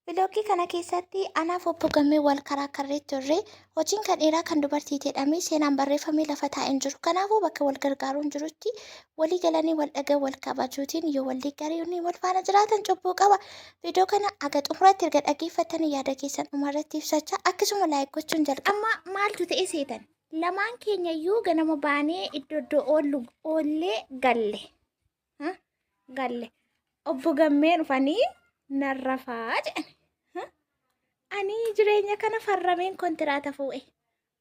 Biloogii kana keessatti anaaf obbo Gammee wal karaakarree turre hojiin kan dhiiraa kan dubartii jedhamee seenaan barreeffamee lafa taa'ee hin jiru. Kanaafuu bakka wal gargaaruun jirutti walii galanii wal dhagaa wal kabajuutiin yoo walii garii wal faana jiraatan cubbuu qaba. Viidiyoo kana aga xumuraatti erga dhaggeeffatanii yaada keessan dhumarratti ibsachaa akkasuma laayik gochuun jalqaba. Amma maaltu ta'e seetan? Lamaan keenya iyyuu ganama baanee iddoo oollee galle. Galle. Obbo Gammee dhufanii narrafaa jedhan. Ani jireenya kana farrameen kontiraata fuudhe.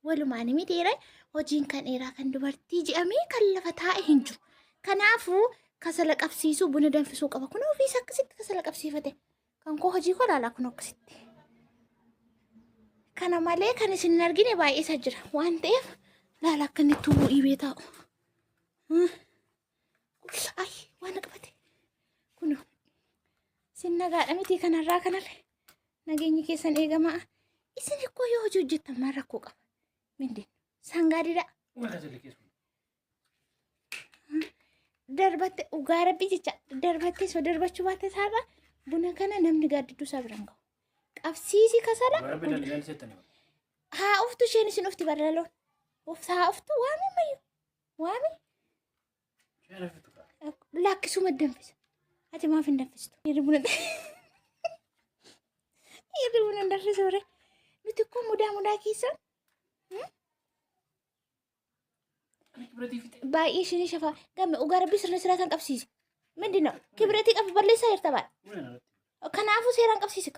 Walumaan mitiire hojiin kan dhiiraa kan dubartii jedhamee kan lafa taa'e hin jiru. Kanaafuu kasala qabsiisuu buna danfisuu qaba. Kun ofiis akkasitti kasala qabsiifate. Kan koo hojii koo laalaa kun akkasitti. Kana malee kan isin hin argine baay'eesa jira. Waan ta'eef laala akka inni tuubuu dhiibee taa'u. Ay waan qabate. Kun isin nagaadha miti kanarraa kanarra. Nageenyi keessan eegamaa. Isin ikkoo yoo hojii hojjettan maal rakkoo qaba? Mindeen sangaadidha. Darbatte dhugaa rabbii jecha darbatte soo darbachuu baate isaarra buna kana namni gaaddidduu isaa biraan gahu. Qabsiisi kasala. Haa uftu isheen isin ufti baraloon. Haa uftu waami mayyuu. Waami. Laakkisuma danfisa. Ati maaf hin danfistu? Ini buna dari sore. Itu kok mudah-mudah kisah. Bayi sini siapa? Kami ugar habis serang tangkap sisi. Mendino. Kiberati apa balik saya tabat. Karena aku serang tangkap sisi.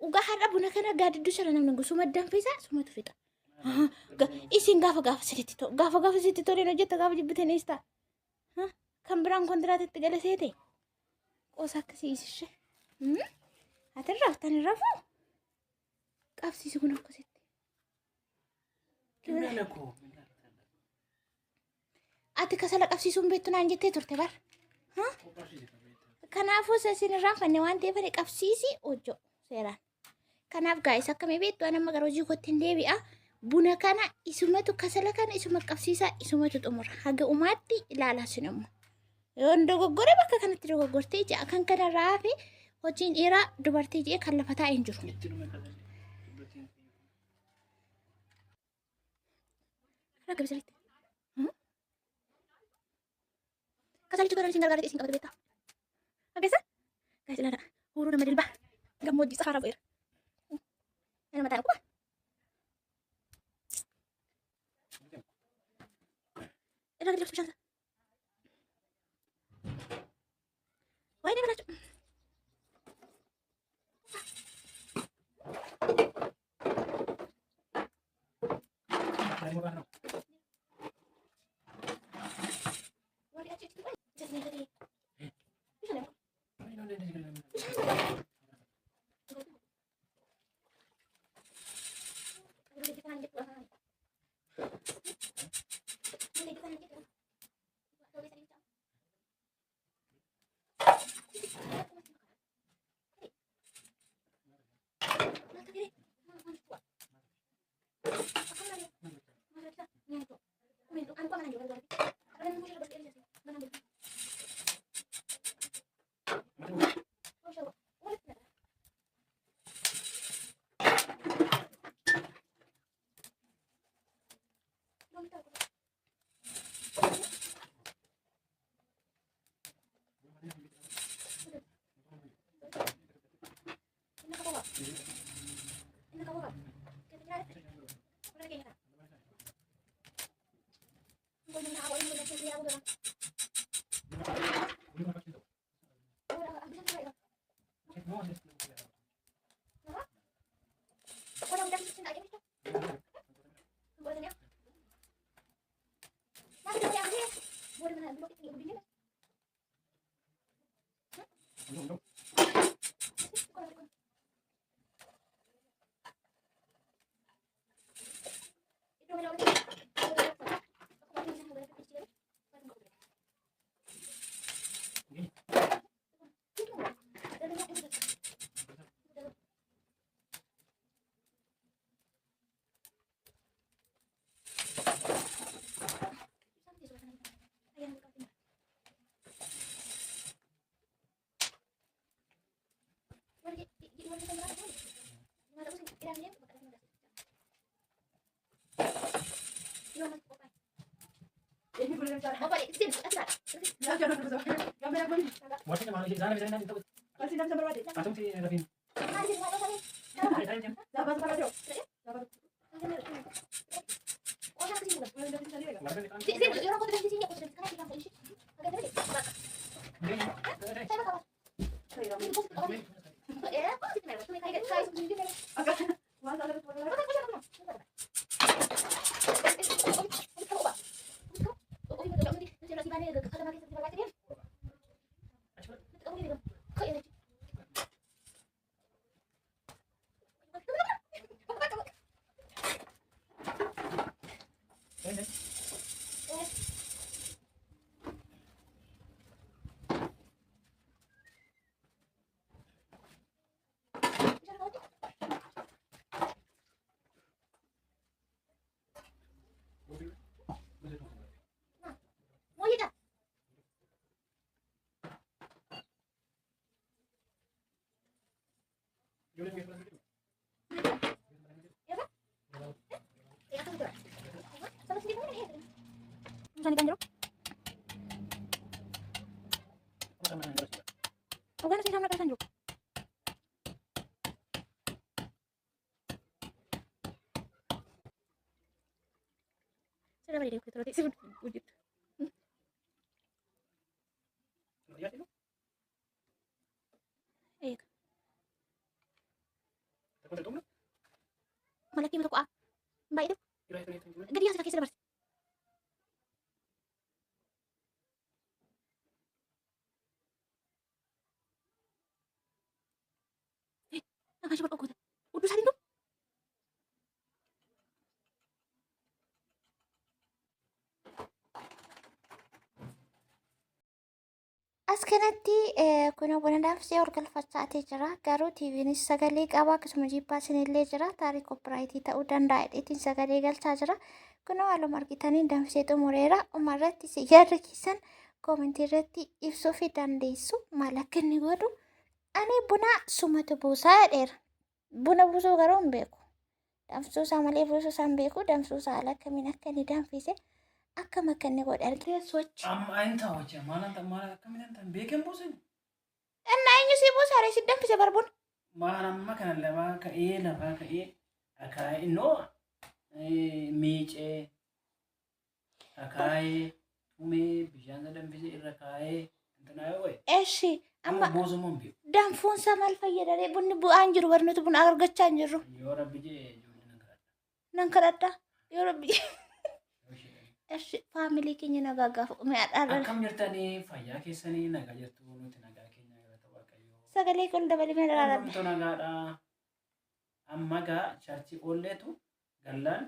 Uga harap buna kena gadi du serang nunggu sumad dan visa sumad vita. Isin gafa sedikit itu. Gafa sedikit itu dia aja gafa jebuten ista. Kan berang kontrat itu gala sete. Osak sisi. Aterraf tani rafu. Qabsiisi kun akkasitti. Ati kasala qabsiisuun beektu naan jettee turte bar. Kanaafuu isin irraan fanne waan ta'eef qabsiisi hojjoo seeraan. Kanaaf gaa'is akkamii beektu ani amma gara hojii kootti hin deebi'a. Buna kana isumatu kasala kana isuma qabsiisaa isumatu xumura. Haga umaatti ilaalaa sin amma. Yoo dogoggore bakka kanatti dogoggortee ja'a kan kanarraa hafe hojiin dhiiraa dubartii jedhee kan lafa taa'ee hin jiru. Raga bisalitti. Kasalitti godhan isin gargaarti isin qabatu beektaa. Ogeessa? Gaa'is ilaala. Huruu nama dilbaa. Gammoojjii safaara bu'eera. Ani mataan kuba. Irraa gadi bishaan isaa. Wayi nama laachuu. Malaki mo to ko ah. Mbak itu. Gadi yang kaki bersih. Nakasih ko ko. Udah salin tuh. As kanatti kun buna danfisee galfachaa jira. Garuu TV'nis sagalee qaba akkasuma jibbaasin illee jira. Taarii koopiraayitii ta'uu danda'a. Ittiin sagalee galchaa jira. Kun haaluma argitanii danfisee xumureera. Umarratti yaada keessan koomentii irratti ibsuu fi dandeessu. Maal akka inni godhu ani buna sumatu buusaa jedheera. Buna buusuu garuu hin beeku. Danfisuu isaa malee buusuu isaa hin beeku. Danfisuu isaa haala akkamiin akka inni danfise. Akkam akka inni godhe argitee sochi. Amma inta wajjin maal akkamiin inta beekan buusin. Innaa eenyu si buusaa si danfise barbuun. Maal amma kana lafaa ka'ee akaa'ee innoo miicee akaa'ee tumee bishaan danfisee irra kaa'ee intanaa yoo ta'e. Eeshi amma buusumoo hin beeku. Danfuunsa maal fayyadamee bunni bu'aan jiru barnoota buna argachaa hin jirru. Yoo rabbi jee ijoollee nan kadhadha. Nan kadhadha yoo rabbi. Eeshi faamilii keenya nagaa gaafa mi'aadhaan. Akkam jirtanii fayyaa keessanii nagaa jirtu nuti nagaa keenya irratti waaqayyoo. Sagalee kun dabalee mee daraara. Namto nagaadha. Amma gaa charchi oolleetu gallaan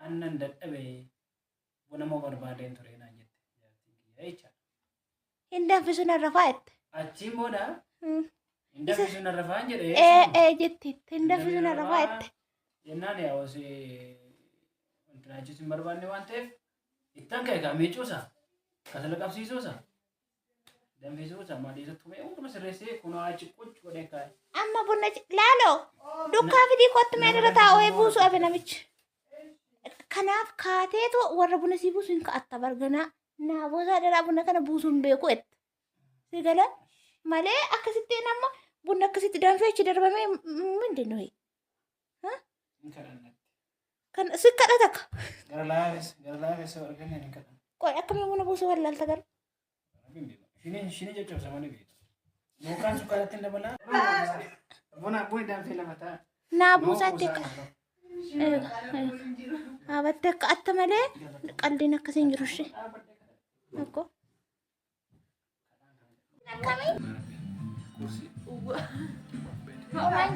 annan dadhabee buna moo barbaadeen ture naan jette. Jecha. Hin danfisu narra faa'ette. Achiin booda. Hin danfisu narra faa'an jedhee. Jetti hin danfisu narra faa'ette. Jennaan yaa osoo wanti naachisu hin barbaanne waan ta'eef. Ittaan ka'e kaa miicuusa kasala qabsiisuusa danfisuusa maaliisatti mee hunduma sirreessee kunoo achi quccu godhee kaa'e. Amma bunna laaloo dukkaa fidii kottu mee irra taa'ee buusu abe namichi. Kanaaf kaateetu warra buna sii buusu hin ka'atta barganaa naaboosaa dhalaa buna kana buusu hin beeku ette. Si gala malee akkasitti nama bunna akkasitti danfee achi darbamee mindin nuyi. Kan si kadhata ka. Gara laafes arganneen hin kadhan. Qoy akkamii buna buusuu wallaalta garu. Shini caccabsa malee beektu. Yookaan sukkaratti hin dabalaa. Buna danfee lama ta'a. Naa buusaatti akka. Dhaabattee akka atta malee qalbiin akkasii hin jiru ishee. Akkoo. Waan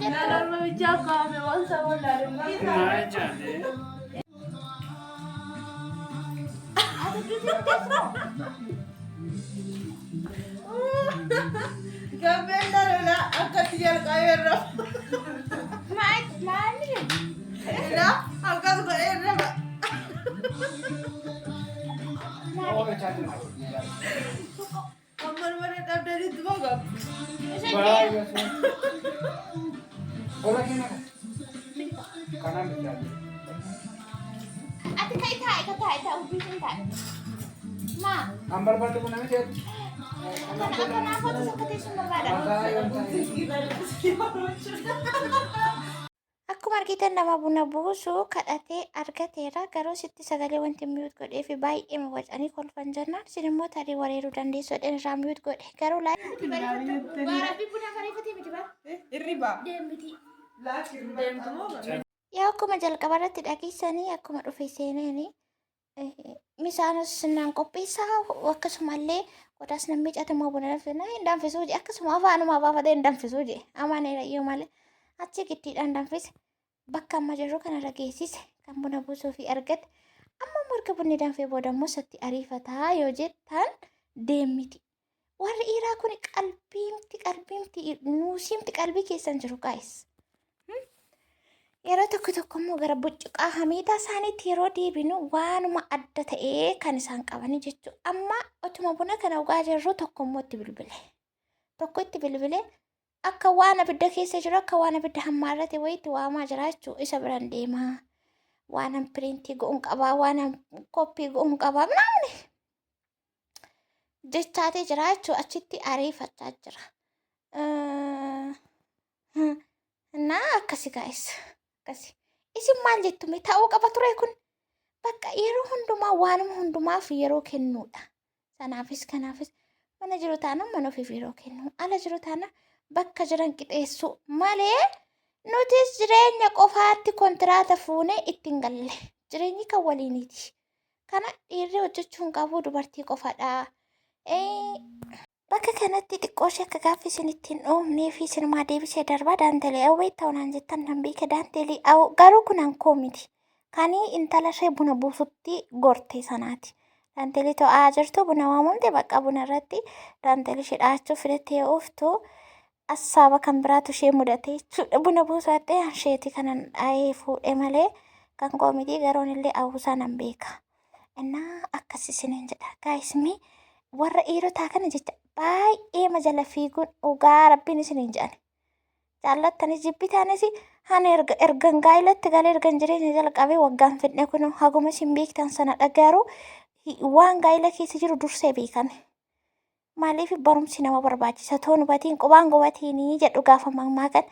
Kana miti Ati kai taa'e ubbiitiin taa'e. Maa? An barbaadu kun namichi Kanaafatu sokka teessuun barbaada. Akkuma argitan nama buna buusu kadhatee argateera. Garuu sitti sagalee wanti miyuut godhee fi baay'ee wacanii kolfan jennaan. Isin immoo tarii wareeruu dandeessu jedheen irraa miyuut godhe. Garuu laayii baarabii buna bareeffatee miti bara. Irriba. Deemiti. Deemtu. Yaa akkuma jalqaba irratti dhageessanii akkuma dhufe seenanii misaanis naan qopheessaa akkasumallee qodaas nan miicatamoo buna danfisuu hin danfisuu je akkasuma afaanuma baafatee hin danfisuu je amaneera iyyuu malee achi giddiidhaan danfise bakka amma jirru kanarra geessise kan buna buusuu fi argate amma marga bunni danfee booda immoo satti ariifataa yoo jettan deemiti. Warri dhiiraa kun qalbiimti nuusiimti qalbii keessan jiru gaa'is. Yeroo tokko immoo gara buccuqaa hamiitaa isaaniitti yeroo deebinu waanuma adda ta'ee kan isaan qabanii jechuudha. Amma otuma buna kana dhugaa jirru tokko immoo itti bilbile. Tokko itti bilbile akka waan abidda keessa jiru akka waan abidda hammaarrate wayiitti waamaa jira jechuudha. Isa biraan deemaa. Waan piriintii go'uun qabaa, waan koppii go'uun qabaa namni jechaatee jira jechuudha. Achitti ariifachaa jira. Naa akkasi gaa'is. Isin maal jettume ta'uu qaba ture kun bakka yeroo hundumaa waanuma hundumaaf yeroo kennuudha. Sanaafis kanaafis mana jiru taanaan mana ofiif yeroo kennu ala jiru taanaan bakka jiran qixeessu malee nutis jireenya qofaatti kontiraata fuunee ittiin galle jireenyi kan waliiniti. Kana dhiirri hojjechuu hin qabu dubartii qofadha. Bakka kanatti xiqqooshee akka gaaffii isin ittiin dhoofnee fi sinumaa deebisee darbaa daantelee awwee ta'uunaan jettan nan beeka daantelee garuu kun hankoo miti. Kanii intala ishee buna buusutti gortee sanaati. Daantelee to'aa jirtu buna waamamte bakka buna irratti daantelee ishee dhaachuuf filattee ooftu assaaba kan biraatu ishee mudate jechuudha. Buna buusattee isheeti kanan dhaayee fuudhee malee kan koo miti garoon illee awwusaa nan beeka. Innaa akkas isiniin jedha gaa'ismi warra dhiirotaa kana jecha baay'ee majala fiiguun dhugaa rabbiin isiniin jedhan. Jaallattanis jibbitaanis haan ergan gaa'ilatti galee ergan jireenya jalqabee waggaan fidne kun haguma isin beektan sana dhagaaru waan gaa'ila keessa jiru dursee beekame. Maaliif barumsi nama barbaachisa toon hubatiin qubaan gubatiin jedhu gaafa mammaaqan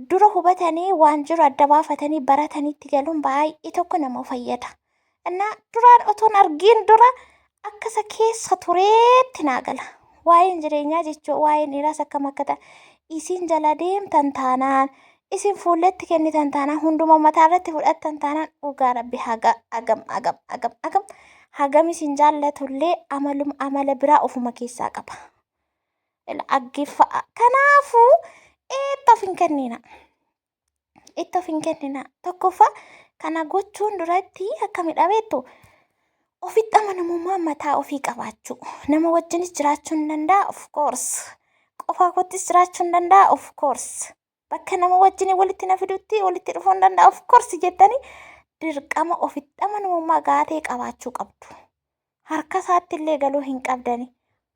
dura hubatanii waan jiru adda baafatanii barataniitti galuun baay'ee tokko nama fayyada. Innaa duraan otoon argiin dura akkasa keessa tureetti naa gala. Waa'een jireenyaa jechuun waa'een dhiiraas akkam akka ta'an isin jala deemtan taanaan isin fuulletti kennitan taanaan hunduma mataa irratti fudhattan taanaan dhugaa rabbi hagam isin jaallatullee amala biraa ofuma keessaa qaba. Aggeeffa'a. Kanaafuu ittoof hin kennina. Tokkoffaa kana gochuun duratti akka midhabeettu ofitti amanamummaa mataa ofii qabaachuu. Nama wajjinis jiraachuu hin danda'a of course. Qofaa kottis jiraachuu hin danda'a of course. Bakka nama wajjin walitti na fidutti walitti dhufuu hin danda'a of course jettanii dirqama ofitti amanamummaa gaatee qabaachuu qabdu. Harka isaatti illee galuu hin qabdani.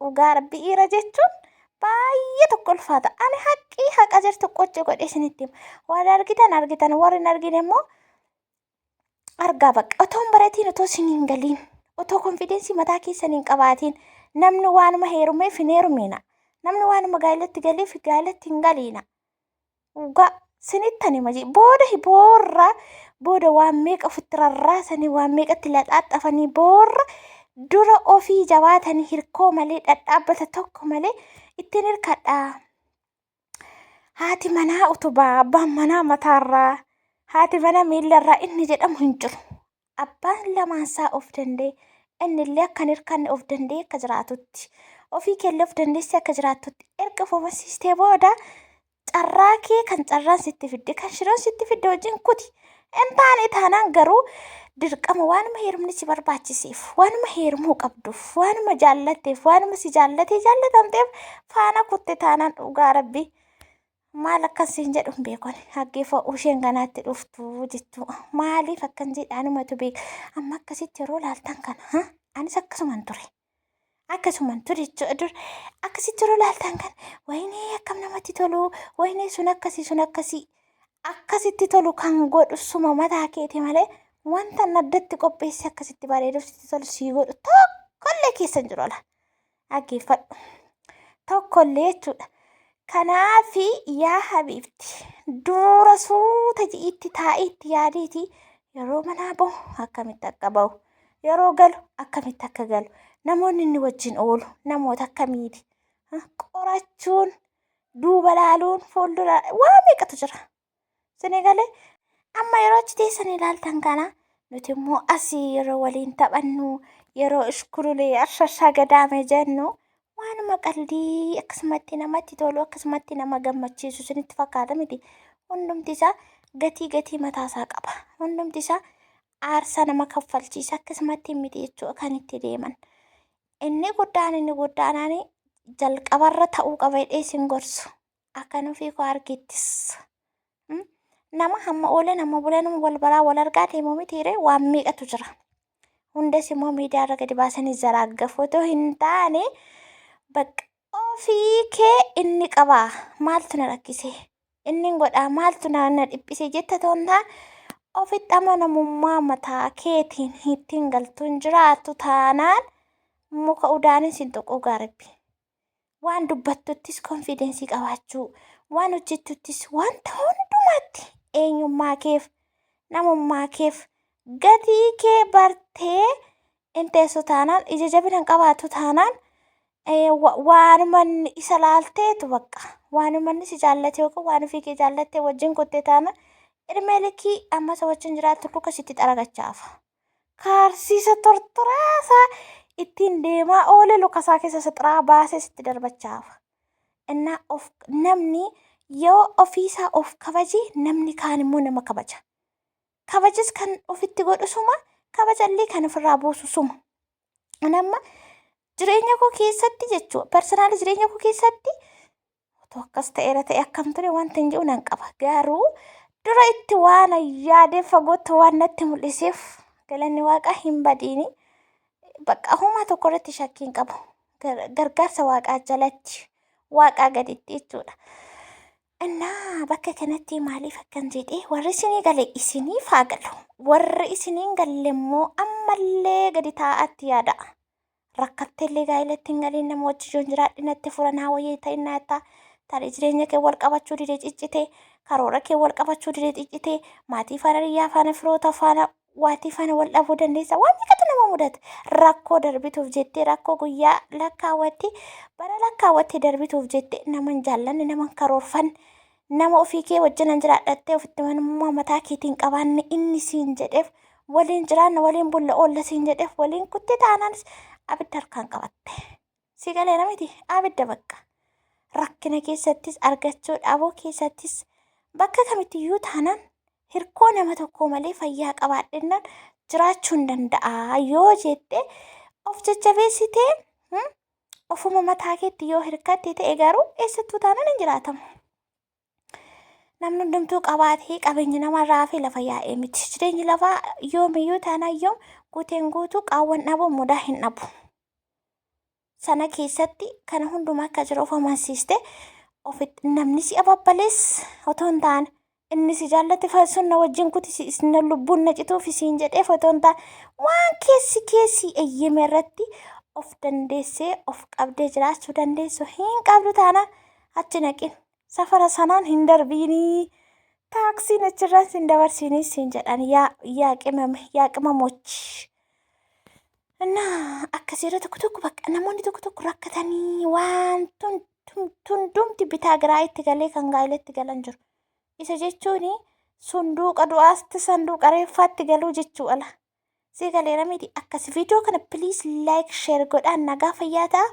Dhugaa rabbi dhiira jechuun baay'ee tokko ulfaata. Ani haqa jirtu qoccee godhee isinitti hima. Waan argitan warri hin argine immoo argaa bakka otoo hin baratiin otoo isin hin galiin otoo konfidensii mataa keessan hin qabaatiin namni waanuma heerumeef hin heerumina. Namni waanuma gaa'ilatti galeef gaa'ilatti hin galiina. Dhugaa sinittani maji booda waan meeqa ofitti rarraasanii waan meeqatti laxaaxafanii boorra dura ofii jabaatanii hirkoo malee dhadhaabbata tokko malee ittiin hirkadhaa. Haati manaa utubaa abbaan manaa mataarraa haati mana miillarraa inni jedhamu hin jiru. Abbaan lamaansaa of danda'e innillee akkan hirkanne of danda'e akka jiraatutti ofii keellee of dandeessee akka jiraatutti erga foomasiistee booda carraa kee kan carraan sitti fidde kan shiroon sitti fidde wajjin kuti. In taane taanaan garuu dirqama waanuma heerumni si barbaachiseef waanuma heerumuu qabduuf waanuma jaallatteef waanuma si jaallatamteef faana kutte taanaan dhugaa rabbi maal akkasiin jedhu hin beekon haggeeffa'uu isheen kanaatti dhuftu jettu maaliif akkan jedhaanumatu beeka amma akkasitti yeroo laaltan kana anis akkasuman ture jechuudha akkasitti yeroo laaltan kana waynee akkam namatti tolu waynee sun akkasii akkasitti tolu kan godhu suma mataa keeti malee wanta naddatti qopheesse akkasitti bareeduuf sitti tolu sii godhu tokkollee keessa hin jiru ala. Dhaggeeffadhu. Tokkollee jechuudha. Kanaafi yaa habiibti dura suuta ji'itti taa'iitti yaadiiti yeroo manaa bahu akkamitti akka bahu yeroo galu akkamitti akka galu namoonni inni wajjin oolu namoota akkamiiti qorachuun duuba laaluun fuuldura waan meeqatu jira. Isin galee amma yeroo achi teessanii ilaaltan kana nuti immoo asii yeroo waliin taphannu yeroo ishkululee ashashaa gadaame jennu waanuma qalbii akkasumatti namatti tolu akkasumatti nama gammachiisu isinitti fakkaata miti. Hundumti isaa gatii mataasaa qaba. Hundumti isaa aarsaa nama kaffalchiisa akkasumatti miti jechuudha kan itti deeman. Inni guddaan jalqabarra ta'uu qaba jedhee isin gorsu. Akka nufi koo argittis. Nama hamma oolee nama bulee nama wal baraa wal argaa deemu mitiiree waan meeqatu jira. Hundas immoo miidiyaarra gadi baasanii zaraaggafu otoo hin taane bakka ofii kee inni qabaa maaltu na rakkise inni godhaa maaltu na dhiphise jetta ta'uun ofitti amanamummaa mataa keetiin ittiin galtuun jiraattu taanaan muka udaanis hin tuquu gaariifi. Waan dubbattuttis konfidensii qabaachuu waan hojjettuttis wanta hundumaatti eenyummaa keef namummaa keef gatii kee bartee inteessu taanaan ija jabina qabaatu taanaan waanumanni isa laalteetu bakka waanumanni si jaallate yookaan waan ofii kee jaallattee wajjin kuttee taana ilmee likkii ammas wajjin jiraattu luka sitti xaragachaaf. Kaarsiisa tortoraasaa ittiin deemaa oole lukasaa keessa saxiraa baasee sitti darbachaaf. Innaa namni yoo ofiisaa of kabaji namni kaan immoo nama kabaja. Kabajis kan ofitti godhu suma kabajallee kan ofirraa buusu suma. Nama jireenya koo keessatti jechuudha. Personaali jireenya koo keessatti otoo akkas ta'eera ta'e akkam ture wanta hin jiru nan qaba. Garuu dura itti waan yaadee fagootti waan natti mul'iseef galanni waaqa hin badiini. Bakka humaa tokko irratti shakkiin qabu. Gargaarsa waaqaa jalatti waaqaa gaditti jechuudha. Innaa bakka kanatti maaliif akkan jedhee warri isinii gale isiniif haa galu. Warri isiniin galle immoo ammallee gadi taa'atti yaada. Rakkatteellee gaa'ilatti hin galiin nama wajjin jiraadhi natti furanaa wayii ta'in naataa. Tarii jireenya kee wal qabachuu didee ciccitee karoora kee wal qabachuu didee ciccitee maatii faana riyyaa faana firoota faana waatii faana wal dhabuu dandeessa. Waan meeqatu nama mudata. Rakkoo darbituuf jettee rakkoo guyyaa lakkaawwatti bara lakkaawwatti darbituuf jettee nama hin jaallanne nama hin karoorfanne nama ofii kee wajjin jiraadhattee ofitti manummaa mataa keetiin qabaanne inni siin jedheef waliin jiraanna waliin bulla oolla siin jedheef waliin kuttee taanaanis abidda harkaan qabatte. Si galee namiti abidda bakka. Rakkina keessattis argachuu dhabuu keessattis bakka kamittiyyuu taanaan hirkoo nama tokko malee fayyaa qabaadhennaan jiraachuu hin danda'a yoo jette of jajjabeessitee ofuma mataa keetti yoo hirkatte ta'e garuu eessattuu taanaan hin jiraatamu. Namni hundumtuu qabaatee qabeenya namarraa fi lafa yaa'ee miti. Jireenyi lafaa yoomiyyuu taanaan yoom guuteen guutuu qaawwan dhabu mudaa hin dhabu. Sana keessatti kana hundumaa akka jiru of amansiiste ofitti namni si ababbalees otoo hin taane inni si jaallate sun na wajjin kuti na lubbuun na cituuf isiin jedheef otoo hin taane waan keessi eeyyame irratti of dandeessee of qabdee jiraachuu dandeessu hin qabdu taanaan achi naqin safara sanaan hin darbiinii taaksiin achirraan sin dabarsiinii siin jedhan yaa qimamochi. Nah, akkasiirra tokko bakka namoonni tokko rakkatanii waan hundumti bitaa garaa itti galee kan gaa'ilatti galan jiru. Isa jechuun sunduuqa du'aasti sanduuqa reeffaatti galuu jechuu ala. Si galeera miti akkas viidiyoo kana please like share godhaan nagaa fayyaa ta'a.